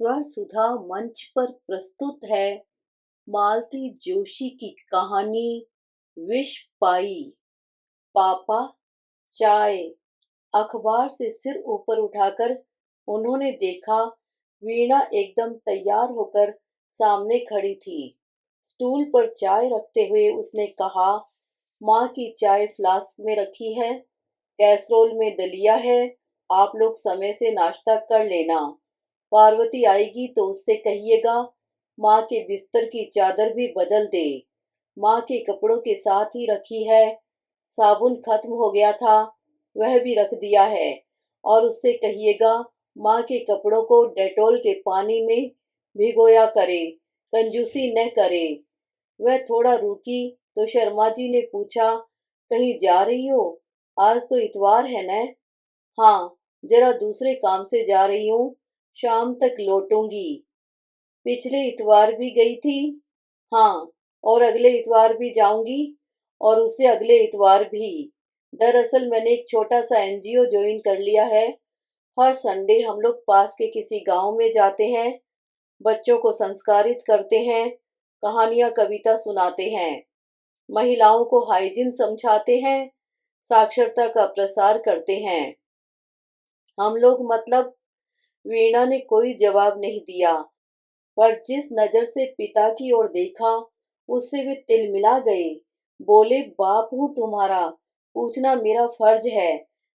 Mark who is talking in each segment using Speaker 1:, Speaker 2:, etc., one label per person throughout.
Speaker 1: स्वर सुधा मंच पर प्रस्तुत है मालती जोशी की कहानी विष पाई। पापा, चाय। अखबार से सिर ऊपर उठाकर उन्होंने देखा, वीणा एकदम तैयार होकर सामने खड़ी थी। स्टूल पर चाय रखते हुए उसने कहा, माँ की चाय फ्लास्क में रखी है, कैसरोल में दलिया है, आप लोग समय से नाश्ता कर लेना। पार्वती आएगी तो उससे कहिएगा माँ के बिस्तर की चादर भी बदल दे। माँ के कपड़ों के साथ ही रखी है, साबुन खत्म हो गया था, वह भी रख दिया है। और उससे कहिएगा माँ के कपड़ों को डेटोल के पानी में भिगोया करे, कंजूसी न करे। वह थोड़ा रुकी तो शर्मा जी ने पूछा, कहीं जा रही हो? आज तो इतवार है न? हाँ, जरा दूसरे काम से जा रही हूँ, शाम तक लौटूंगी। पिछले इतवार भी गई थी? हाँ, और अगले इतवार भी जाऊंगी, और उससे अगले इतवार भी। दरअसल मैंने एक छोटा सा एनजीओ ज्वाइन कर लिया है। हर संडे हम लोग पास के किसी गांव में जाते हैं, बच्चों को संस्कारित करते हैं, कहानियां कविता सुनाते हैं, महिलाओं को हाइजीन समझाते हैं, साक्षरता का प्रसार करते हैं। हम लोग मतलब। वीणा ने कोई जवाब नहीं दिया, पर जिस नजर से पिता की ओर देखा उससे वे तिलमिला गए। बोले, बाप हूं तुम्हारा, पूछना मेरा फर्ज है,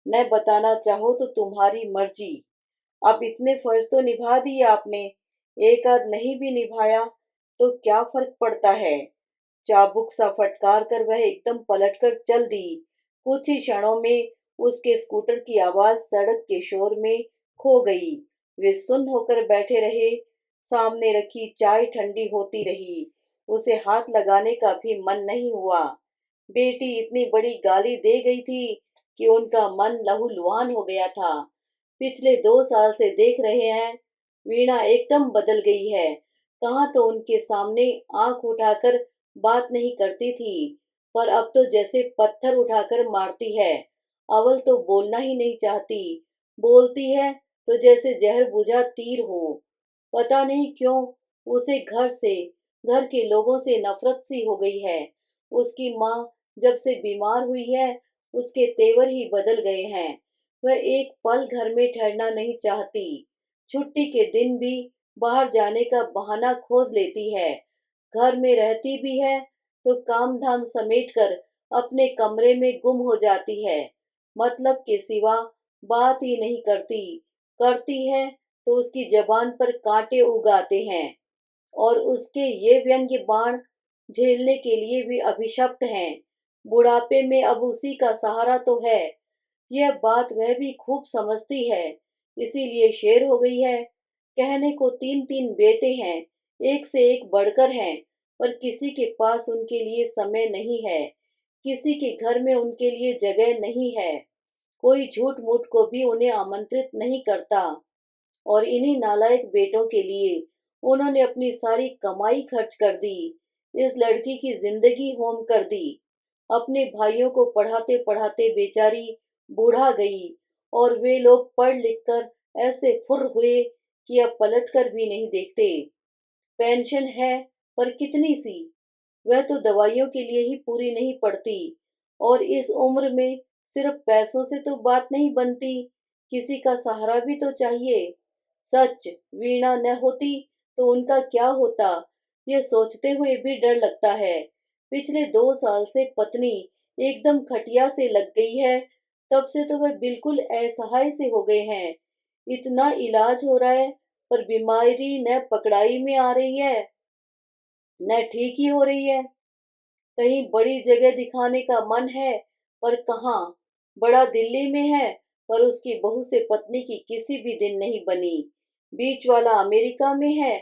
Speaker 1: न बताना चाहो तो तुम्हारी मर्जी। अब इतने फर्ज तो निभा दिए आपने, एक आध नहीं भी निभाया तो क्या फर्क पड़ता है। चाबुक सा फटकार कर वह एकदम पलटकर चल दी। कुछ ही क्षणों में उसके स्कूटर की आवाज सड़क के शोर में खो गई। वे सुन्न होकर बैठे रहे। सामने रखी चाय ठंडी होती रही। उसे हाथ लगाने का भी मन नहीं हुआ। बेटी इतनी बड़ी गाली दे गई थी कि उनका मन लहूलुहान हो गया था। पिछले 2 साल से देख रहे हैं, वीणा एकदम बदल गई है। कहाँ तो उनके सामने आंख उठाकर बात नहीं करती थी, पर अब तो जैसे पत्थर उठाकर मारती है। अव्वल तो बोलना ही नहीं चाहती, बोलती है तो जैसे जहर बुझा तीर हो। पता नहीं क्यों उसे घर से, घर के लोगों से नफरत सी हो गई है। उसकी माँ जब से बीमार हुई है, उसके तेवर ही बदल गए हैं। वह एक पल घर में ठहरना नहीं चाहती। छुट्टी के दिन भी बाहर जाने का बहाना खोज लेती है। घर में रहती भी है तो काम धाम समेटकर अपने कमरे में गुम हो जाती है। मतलब के सिवा बात ही नहीं करती। करती है तो उसकी जबान पर कांटे उगाते हैं, और उसके ये व्यंग्य बाण झेलने के लिए भी अभिशप्त हैं। बुढ़ापे में अब उसी का सहारा तो है। यह बात वह भी खूब समझती है, इसीलिए शेर हो गई है। कहने को 3-3 बेटे हैं, एक से एक बढ़कर हैं, पर किसी के पास उनके लिए समय नहीं है, किसी के घर में उनके लिए जगह नहीं है। कोई झूठ मूठ को भी उन्हें आमंत्रित नहीं करता। और इन्हीं नालायक बेटों के लिए उन्होंने अपनी सारी कमाई खर्च कर दी। इस लड़की की जिंदगी होम कर दी। अपने भाइयों को पढ़ाते पढ़ाते बेचारी बूढ़ा गई, और वे लोग पढ़ लिख कर ऐसे फुर्र हुए कि अब पलट कर भी नहीं देखते। पेंशन है, पर कितनी सी, वह तो दवाइयों के लिए ही पूरी नहीं पड़ती। और इस उम्र में सिर्फ पैसों से तो बात नहीं बनती, किसी का सहारा भी तो चाहिए। सच, वीणा न होती तो उनका क्या होता, ये सोचते हुए भी डर लगता है। पिछले 2 साल से पत्नी एकदम खटिया से लग गई है, तब से तो वह बिल्कुल असहाय से हो गए हैं। इतना इलाज हो रहा है, पर बीमारी न पकड़ाई में आ रही है न ठीक ही हो रही है। कहीं बड़ी जगह दिखाने का मन है, पर कहाँ। बड़ा दिल्ली में है, पर उसकी बहू से पत्नी की किसी भी दिन नहीं बनी। बीच वाला अमेरिका में है,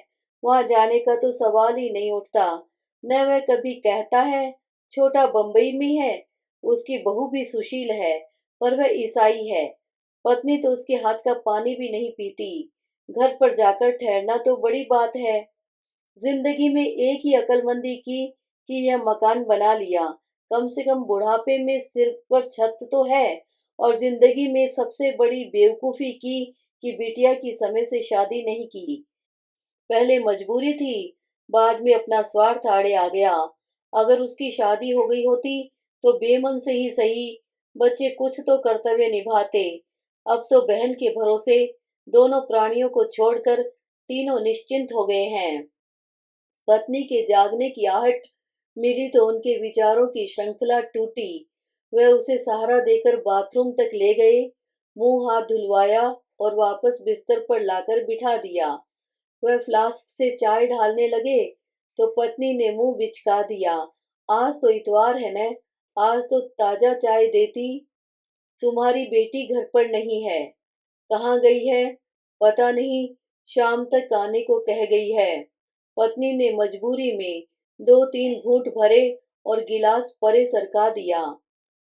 Speaker 1: वहां जाने का तो सवाल ही नहीं उठता। न वह कभी कहता है। छोटा बंबई में है, उसकी बहू भी सुशील है, पर वह ईसाई है। पत्नी तो उसके हाथ का पानी भी नहीं पीती। घर पर जाकर ठहरना तो बड़ी बात है। जिंदगी में एक ही अक्लमंदी की कि यह मकान बना लिया। कम से कम बुढ़ापे में सिर पर छत तो है। और जिंदगी में सबसे बड़ी बेवकूफी की कि बिटिया की समय से शादी नहीं की। पहले मजबूरी थी, बाद में अपना स्वार्थ आड़े आ गया। अगर उसकी शादी हो गई होती तो बेमन से ही सही बच्चे कुछ तो कर्तव्य निभाते। अब तो बहन के भरोसे दोनों प्राणियों को छोड़कर तीनों निश्चिंत हो गए हैं। पत्नी के जागने की आहट मिली तो उनके विचारों की श्रृंखला टूटी। वह उसे सहारा देकर बाथरूम तक ले गए, मुंह हाथ धुलवाया और वापस बिस्तर पर लाकर बिठा दिया। वह फ्लास्क से चाय ढालने लगे तो पत्नी ने मुंह बिचका दिया। आज तो इतवार है न, आज तो ताजा चाय देती। तुम्हारी बेटी घर पर नहीं है। कहाँ गई है? पता नहीं, शाम तक आने को कह गई है। पत्नी ने मजबूरी में दो तीन घूंट भरे और गिलास परे सरका दिया।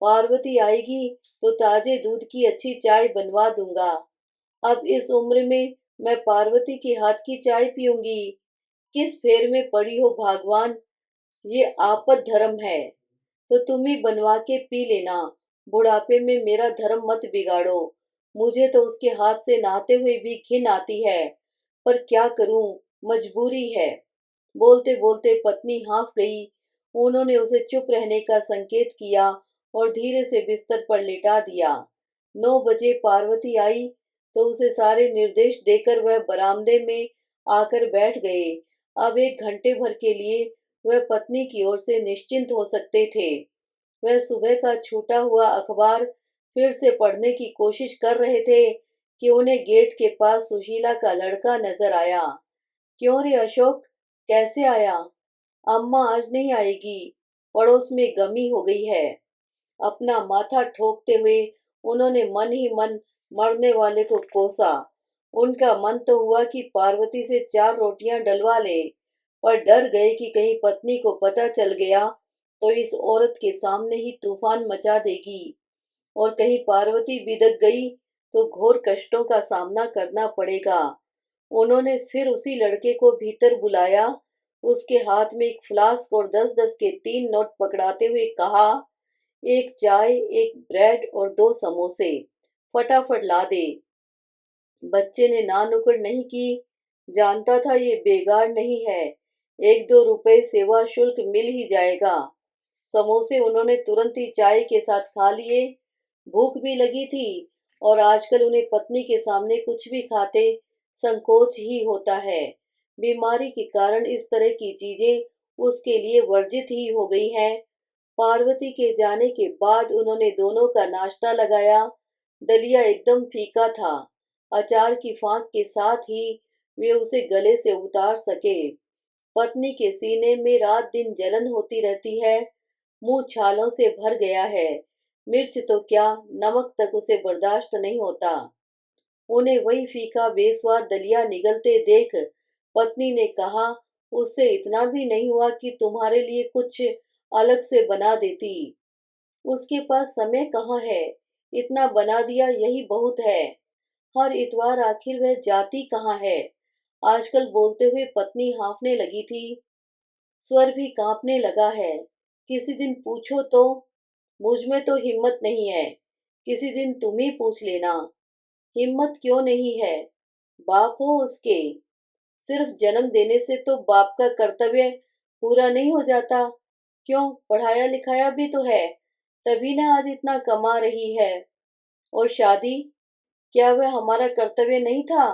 Speaker 1: पार्वती आएगी तो ताजे दूध की अच्छी चाय बनवा दूंगा। अब इस उम्र में मैं पार्वती के हाथ की चाय पीऊंगी? किस फेर में पड़ी हो भगवान, ये आपद धर्म है। तो तुम ही बनवा के पी लेना, बुढ़ापे में मेरा धर्म मत बिगाड़ो। मुझे तो उसके हाथ से नहाते हुए भी घिन आती है, पर क्या करूं, मजबूरी है। बोलते बोलते पत्नी हाँफ गई। उन्होंने उसे चुप रहने का संकेत किया और धीरे से बिस्तर पर लिटा दिया। 9 बजे पार्वती आई तो उसे सारे निर्देश देकर वह बरामदे में आकर बैठ गए। अब 1 घंटे भर के लिए वह पत्नी की ओर से निश्चिंत हो सकते थे। वह सुबह का छूटा हुआ अखबार फिर से पढ़ने की कोशिश कर रहे थे कि उन्हें गेट के पास सुशीला का लड़का नजर आया। क्यों रे अशोक, कैसे आया? अम्मा आज नहीं आएगी, पड़ोस में गमी हो गई है। अपना माथा ठोकते हुए उन्होंने मन ही मन मरने वाले को कोसा। उनका मन तो हुआ कि पार्वती से 4 रोटियां डलवा ले, पर डर गए कि कहीं पत्नी को पता चल गया तो इस औरत के सामने ही तूफान मचा देगी, और कहीं पार्वती बिदक गई तो घोर कष्टों का सामना करना पड़ेगा। उन्होंने फिर उसी लड़के को भीतर बुलाया। उसके हाथ में एक फ्लास्क और 10-10 के 3 नोट पकड़ाते हुए कहा, एक चाय, एक ब्रेड और 2 समोसे, फटाफट ला दे। बच्चे ने ना नुक्कड़ नहीं की। जानता था ये बेगार नहीं है, 1-2 रुपए सेवा शुल्क मिल ही जाएगा। समोसे उन्होंने तुरंत ही चाय के साथ खा लिए। भूख भी लगी थी और आजकल उन्हें पत्नी के सामने कुछ भी खाते संकोच ही होता है। बीमारी के कारण इस तरह की चीजें उसके लिए वर्जित ही हो गई हैं। पार्वती के जाने के बाद उन्होंने दोनों का नाश्ता लगाया। दलिया एकदम फीका था। अचार की फांक के साथ ही वे उसे गले से उतार सके। पत्नी के सीने में रात दिन जलन होती रहती है। मुंह छालों से भर गया है। मिर्च तो क्या, नमक तक उसे बर्दाश्त नहीं होता। उन्हें वही फीका बेस्वाद दलिया निगलते देख पत्नी ने कहा, उससे इतना भी नहीं हुआ कि तुम्हारे लिए कुछ अलग से बना देती। उसके पास समय कहाँ है, इतना बना दिया यही बहुत है। हर इतवार आखिर वह जाती कहाँ है? आजकल बोलते हुए पत्नी हाँफने लगी थी। स्वर भी कांपने लगा है। किसी दिन पूछो तो। मुझ में तो हिम्मत नहीं है। किसी दिन तुम ही पूछ लेना। हिम्मत क्यों नहीं है? बाप हो उसके। सिर्फ जन्म देने से तो बाप का कर्तव्य पूरा नहीं हो जाता। क्यों, पढ़ाया लिखाया भी तो है, तभी ना आज इतना कमा रही है। और शादी, क्या वह हमारा कर्तव्य नहीं था?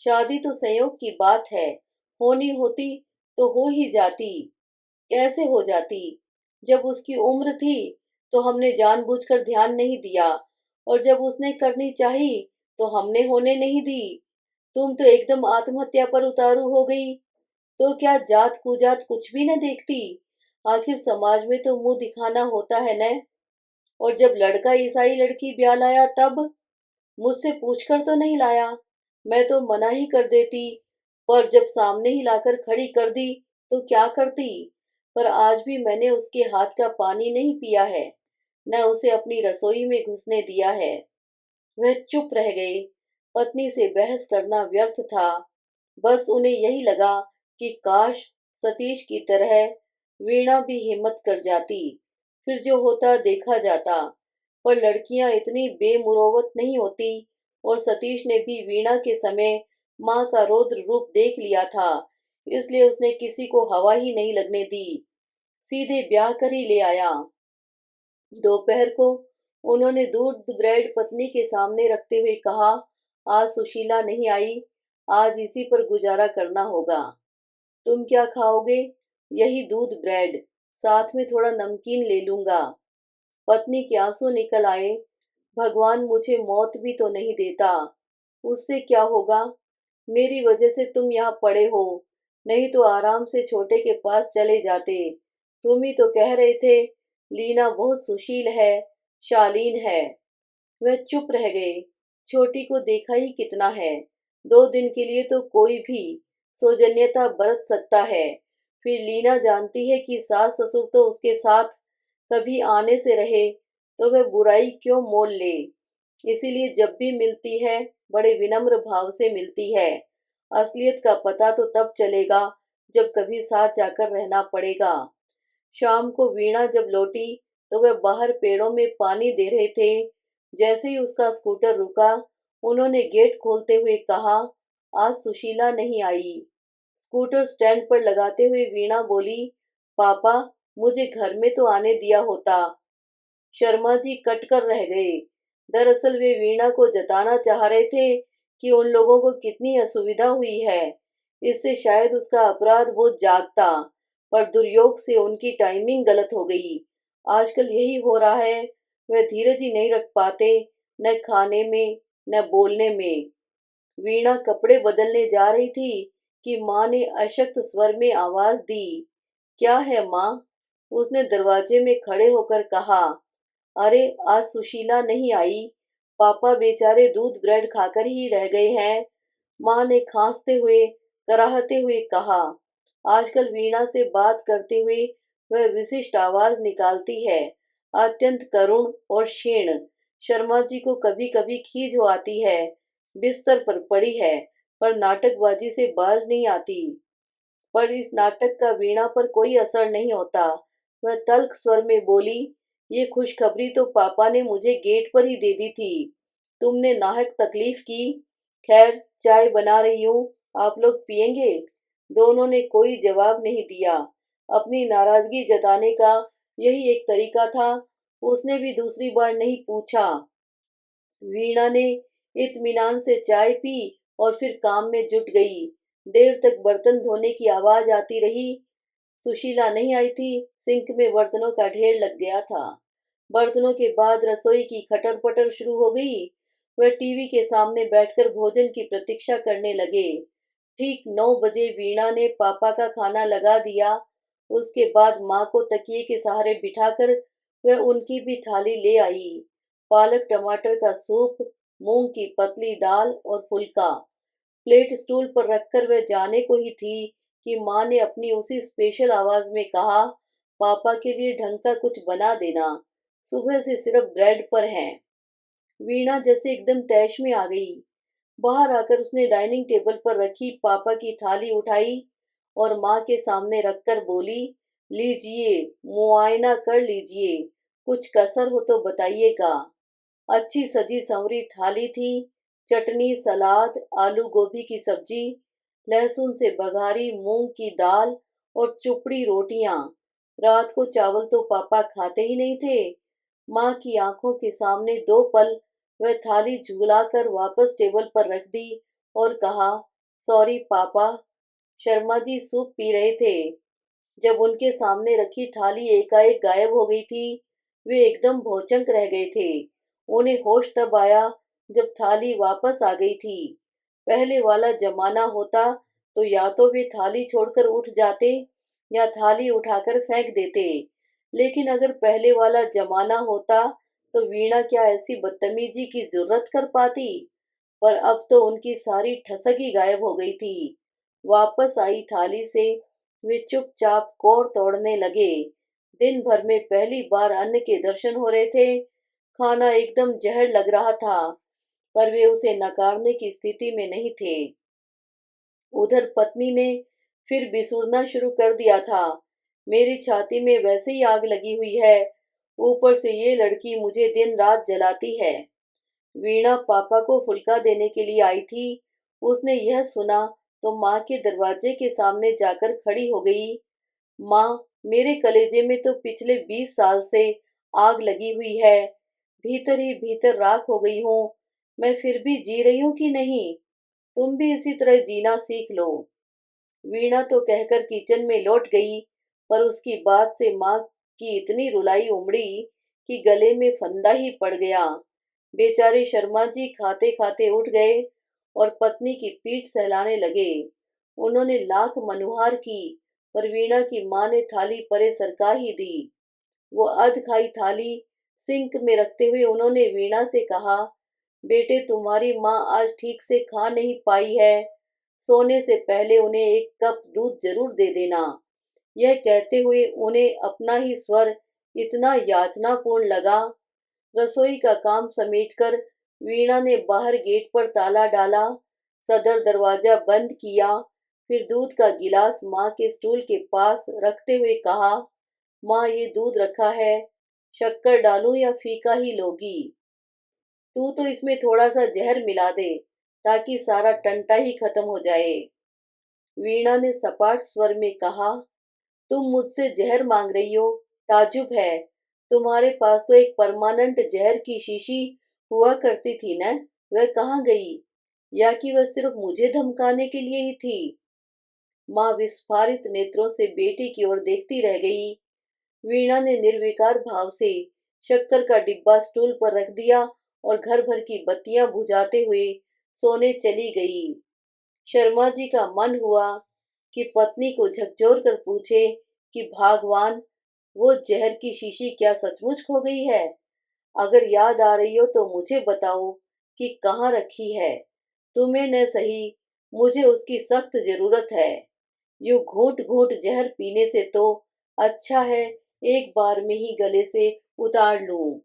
Speaker 1: शादी तो संयोग की बात है, होनी होती तो हो ही जाती। कैसे हो जाती? जब उसकी उम्र थी तो हमने जानबूझकर ध्यान नहीं दिया, और जब उसने करनी चाही तो हमने होने नहीं दी। तुम तो एकदम आत्महत्या पर उतारू हो गई। तो क्या जात कुजात कुछ भी न देखती? आखिर समाज में तो मुंह दिखाना होता है न। और जब लड़का ईसाई लड़की ब्याह लाया तब मुझसे पूछकर तो नहीं लाया। मैं तो मना ही कर देती, पर जब सामने ही लाकर खड़ी कर दी तो क्या करती। पर आज भी मैंने उसके हाथ का पानी नहीं पिया है, न उसे अपनी रसोई में घुसने दिया है। वह चुप रह गए। पत्नी से बहस करना व्यर्थ था। बस उन्हें यही लगा कि काश सतीश की तरह वीणा भी हिम्मत कर जाती, फिर जो होता देखा जाता। पर लड़कियां इतनी बेमुरौवत नहीं होती, और सतीश ने भी वीणा के समय माँ का रौद्र रूप देख लिया था, इसलिए उसने किसी को हवा ही नहीं लगने दी, सीधे ब्याह कर ही ले आया। दोपहर को उन्होंने दूध ब्रेड पत्नी के सामने रखते हुए कहा, आज सुशीला नहीं आई, आज इसी पर गुजारा करना होगा। तुम क्या खाओगे? यही दूध ब्रेड, साथ में थोड़ा नमकीन ले लूंगा। पत्नी के आंसू निकल आए। भगवान मुझे मौत भी तो नहीं देता, उससे क्या होगा? मेरी वजह से तुम यहाँ पड़े हो, नहीं तो आराम से छोटे के पास चले जाते। तुम ही तो कह रहे थे लीना बहुत सुशील है, शालीन है। वह चुप रह गए। छोटी को देखा ही कितना है, 2 दिन के लिए तो कोई भी सौजन्यता बरत सकता है। फिर लीना जानती है कि सास ससुर तो उसके साथ कभी आने से रहे, तो वह बुराई क्यों मोल ले। इसीलिए जब भी मिलती है बड़े विनम्र भाव से मिलती है। असलियत का पता तो तब चलेगा जब कभी साथ जाकर रहना पड़ेगा। शाम को वीणा जब लौटी तो वह बाहर पेड़ों में पानी दे रहे थे। जैसे ही उसका स्कूटर रुका, उन्होंने गेट खोलते हुए कहा, आज सुशीला नहीं आई। स्कूटर स्टैंड पर लगाते हुए वीणा बोली, पापा, मुझे घर में तो आने दिया होता। शर्मा जी कट कर रह गए। दरअसल वे वीणा को जताना चाह रहे थे कि उन लोगों को कितनी असुविधा हुई है। इससे शायद उसका अपराध बोध जागता, पर दुर्योग से उनकी टाइमिंग गलत हो गई। आजकल यही हो रहा है, वे धीरज ही नहीं रख पाते, न खाने में न बोलने में। वीणा कपड़े बदलने जा रही थी कि माँ ने अशक्त स्वर में आवाज दी, क्या है माँ? उसने दरवाजे में खड़े होकर कहा, अरे आज सुशीला नहीं आई, पापा बेचारे दूध ब्रेड खाकर ही रह गए हैं। माँ ने खांसते हुए कराहते हुए कहा। आजकल वीणा से बात करते हुए वह विशिष्ट आवाज निकालती है, अत्यंत करुण और क्षीण। शर्मा जी को कभी कभी खीज हो आती है। बिस्तर पर पड़ी है, पर नाटकबाजी से बाज नहीं आती। पर इस नाटक का वीणा पर कोई असर नहीं होता। वह तल्ख स्वर में बोली, ये खुशखबरी तो पापा ने मुझे गेट पर ही दे दी थी। तुमने नाहक तकलीफ की। खैर, चाय बना रही हूँ, आप लोग पियेंगे? दोनों ने कोई जवाब नहीं दिया। अपनी नाराजगी जताने का यही एक तरीका था। उसने भी दूसरी बार नहीं पूछा। वीणा ने इत्मीनान से चाय पी और फिर काम में जुट गई। देर तक बर्तन धोने की आवाज आती रही। सुशीला नहीं आई थी। सिंक में बर्तनों का ढेर लग गया था। बर्तनों के बाद रसोई की खटर पटर शुरू हो गई। वह टीवी के सामने बैठकर भोजन की प्रतीक्षा करने लगे। ठीक 9 बजे वीणा ने पापा का खाना लगा दिया। उसके बाद माँ को तकिए के सहारे बिठाकर वह उनकी भी थाली ले आई। पालक टमाटर का सूप, मूंग की पतली दाल और फुल्का। प्लेट स्टूल पर रखकर वह जाने को ही थी कि माँ ने अपनी उसी स्पेशल आवाज में कहा, पापा के लिए ढंग का कुछ बना देना, सुबह से सिर्फ ब्रेड पर हैं। वीणा जैसे एकदम तैश में आ गई। बाहर आकर उसने डाइनिंग टेबल पर रखी पापा की थाली उठाई और माँ के सामने रखकर बोली, लीजिए, मुआयना कर लीजिए, कुछ कसर हो तो बताइएगा। अच्छी सजी संवरी थाली थी। चटनी, सलाद, आलू गोभी की सब्जी, लहसुन से बघारी मूंग की दाल और चुपड़ी रोटियां। रात को चावल तो पापा खाते ही नहीं थे। माँ की आंखों के सामने 2 पल वह थाली झूलाकर वापस टेबल पर रख दी और कहा, सॉरी पापा। शर्मा जी सूप पी रहे थे। जब उनके सामने रखी थाली एकाएक गायब हो गई थी, वे एकदम भौचंक रह गए थे। उन्हें होश तब आया जब थाली वापस आ गई थी। पहले वाला जमाना होता तो या तो वे थाली छोड़कर उठ जाते या थाली उठाकर फेंक देते। लेकिन अगर पहले वाला जमाना होता तो वीणा क्या ऐसी बदतमीजी की जरूरत कर पाती? पर अब तो उनकी सारी ठसक ही गायब हो गई थी। वापस आई थाली से वे चुपचाप कोर तोड़ने लगे। दिन भर में पहली बार अन्न के दर्शन हो रहे थे। खाना एकदम जहर लग रहा था, पर वे उसे नकारने की स्थिति में नहीं थे। उधर पत्नी ने फिर बिसूरना शुरू कर दिया था, मेरी छाती में वैसे ही आग लगी हुई है, ऊपर से ये लड़की मुझे दिन रात जलाती है। वीणा पापा को फुल्का देने के लिए आई थी। उसने यह सुना तो माँ के दरवाजे के सामने जाकर खड़ी हो गई। माँ, मेरे कलेजे में तो पिछले 20 साल से आग लगी हुई है। भीतर ही भीतर राख हो गई हूँ। मैं फिर भी जी रही हूँ कि नहीं? तुम भी इसी तरह जीना सीख लो। वीणा तो कहकर किचन में लौट गई, पर उसकी बात से माँ की इतनी रुलाई उमड़ी कि गले में फंदा ही पड़ गया। बेचारे शर्मा जी खाते खाते उठ गए और पत्नी की पीठ सहलाने लगे। उन्होंने लाख मनुहार की, पर वीणा की माँ ने थाली परे सरका ही दी। वो अध खाई थाली सिंक में रखते हुए उन्होंने वीणा से कहा, बेटे, तुम्हारी माँ आज ठीक से खा नहीं पाई है। सोने से पहले उन्हें एक कप दूध जरूर दे देना। यह कहते हुए उन्हें अपना ही स्वर इतना याचनापूर्ण लगा। रसोई का काम समेटकर वीणा ने बाहर गेट पर ताला डाला, सदर दरवाजा बंद किया, फिर दूध का गिलास माँ के स्टूल के पास रखते हुए कहा, माँ, ये दूध रखा है, शक्कर डालूं या फीका ही लोगी? तू तो इसमें थोड़ा सा जहर मिला दे, ताकि सारा टंटा ही खत्म हो जाए। वीणा ने सपाट स्वर में कहा, तुम मुझसे जहर मांग रही हो? ताजुब है। तुम्हारे पास तो एक परमानेंट जहर की शीशी हुआ करती थी न? वह कहाँ गई? या कि वह सिर्फ मुझे धमकाने के लिए ही थी? माँ विस्फारित नेत्रों से बेटी की ओर देखती रह गई। वीणा ने निर्विकार भाव से शक्कर का डिब्बा स्टूल पर रख दिया और घर भर की बत्तियां बुझाते हुए सोने चली गई। शर्मा जी का मन हुआ कि पत्नी को झकझोर कर पूछे कि भगवान, वो जहर की शीशी क्या सचमुच खो गई है? अगर याद आ रही हो तो मुझे बताओ कि कहाँ रखी है। तुम्हें न सही, मुझे उसकी सख्त जरूरत है। यूं घूंट घूंट जहर पीने से तो अच्छा है एक बार में ही गले से उतार लूं।